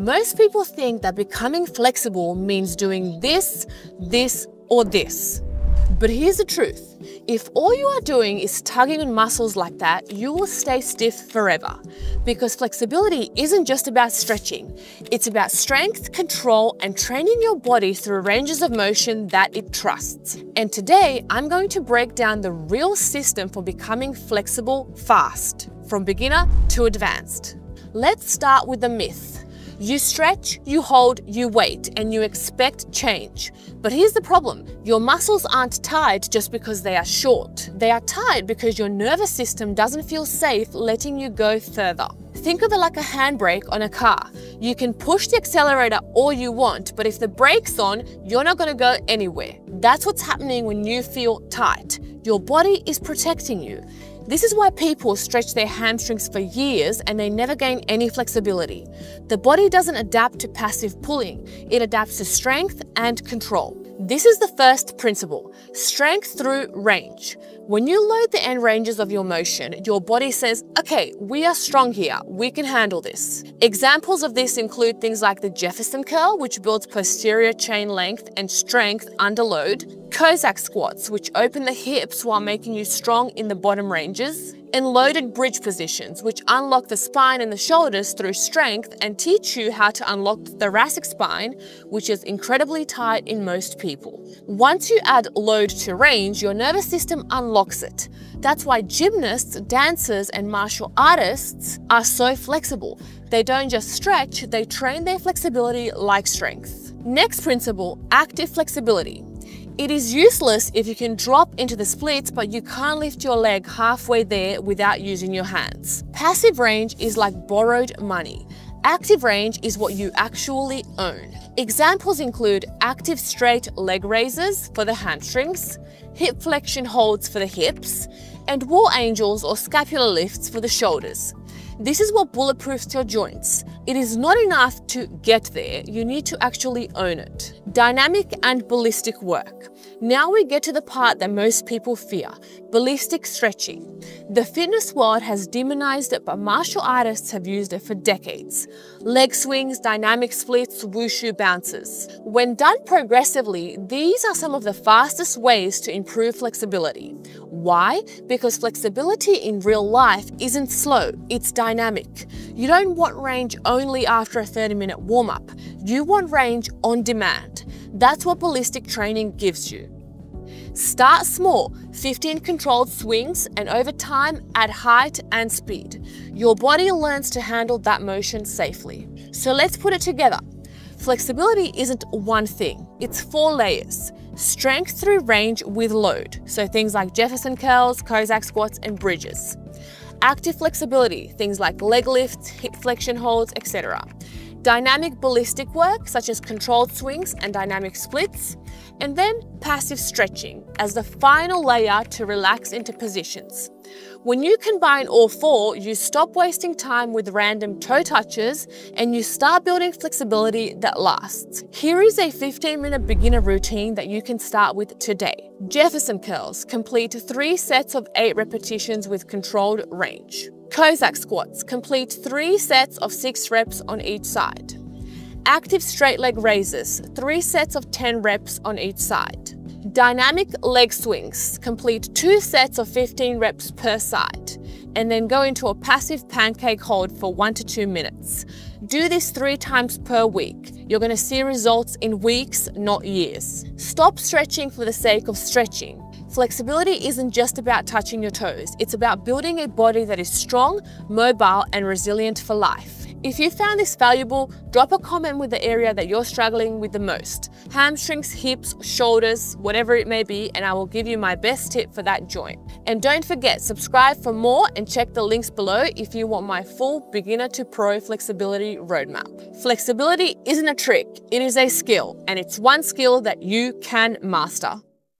Most people think that becoming flexible means doing this, or this. But here's the truth. If all you are doing is tugging on muscles like that, you will stay stiff forever. Because flexibility isn't just about stretching. It's about strength, control, and training your body through ranges of motion that it trusts. And today, I'm going to break down the real system for becoming flexible fast, from beginner to advanced. Let's start with the myth. You stretch, you hold, you wait, and you expect change. But here's the problem. Your muscles aren't tired just because they are short. They are tired because your nervous system doesn't feel safe letting you go further. Think of it like a handbrake on a car. You can push the accelerator all you want, but if the brake's on, you're not going to go anywhere. That's what's happening when you feel tight. Your body is protecting you. This is why people stretch their hamstrings for years and they never gain any flexibility. The body doesn't adapt to passive pulling, it adapts to strength and control. This is the first principle, strength through range. When you load the end ranges of your motion, your body says, okay, we are strong here, we can handle this. Examples of this include things like the Jefferson curl, which builds posterior chain length and strength under load, Cossack squats, which open the hips while making you strong in the bottom ranges, and loaded bridge positions, which unlock the spine and the shoulders through strength and teach you how to unlock the thoracic spine, which is incredibly tight in most people. Once you add load to range, your nervous system unlocks it. That's why gymnasts, dancers, and martial artists are so flexible. They don't just stretch, they train their flexibility like strength. Next principle, active flexibility. It is useless if you can drop into the splits, but you can't lift your leg halfway there without using your hands. Passive range is like borrowed money. Active range is what you actually own. Examples include active straight leg raises for the hamstrings, hip flexion holds for the hips, and wall angels or scapular lifts for the shoulders. This is what bulletproofs your joints. It is not enough to get there, you need to actually own it. Dynamic and ballistic work. Now we get to the part that most people fear, ballistic stretching. The fitness world has demonized it, but martial artists have used it for decades. Leg swings, dynamic splits, wushu bounces. When done progressively, these are some of the fastest ways to improve flexibility. Why? Because flexibility in real life isn't slow, it's dynamic. You don't want range only after a 30-minute warm-up. You want range on demand. That's what ballistic training gives you. Start small, 15 controlled swings, and over time, add height and speed. Your body learns to handle that motion safely. So let's put it together. Flexibility isn't one thing, it's 4 layers. Strength through range with load, so things like Jefferson curls, Cossack squats, and bridges. Active flexibility, things like leg lifts, hip flexion holds, etc. Dynamic ballistic work, such as controlled swings and dynamic splits. And then passive stretching as the final layer to relax into positions. When you combine all 4, you stop wasting time with random toe touches and you start building flexibility that lasts. Here is a 15-minute beginner routine that you can start with today. Jefferson curls, complete 3 sets of 8 repetitions with controlled range. Cossack squats, complete 3 sets of 6 reps on each side. Active straight leg raises, 3 sets of 10 reps on each side. Dynamic leg swings, complete 2 sets of 15 reps per side, and then go into a passive pancake hold for 1 to 2 minutes. Do this 3 times per week. You're going to see results in weeks, not years. Stop stretching for the sake of stretching. Flexibility isn't just about touching your toes, it's about building a body that is strong, mobile, and resilient for life. If you found this valuable, drop a comment with the area that you're struggling with the most. Hamstrings, hips, shoulders, whatever it may be, and I will give you my best tip for that joint. And don't forget, subscribe for more and check the links below if you want my full beginner to pro flexibility roadmap. Flexibility isn't a trick, it is a skill, and it's one skill that you can master.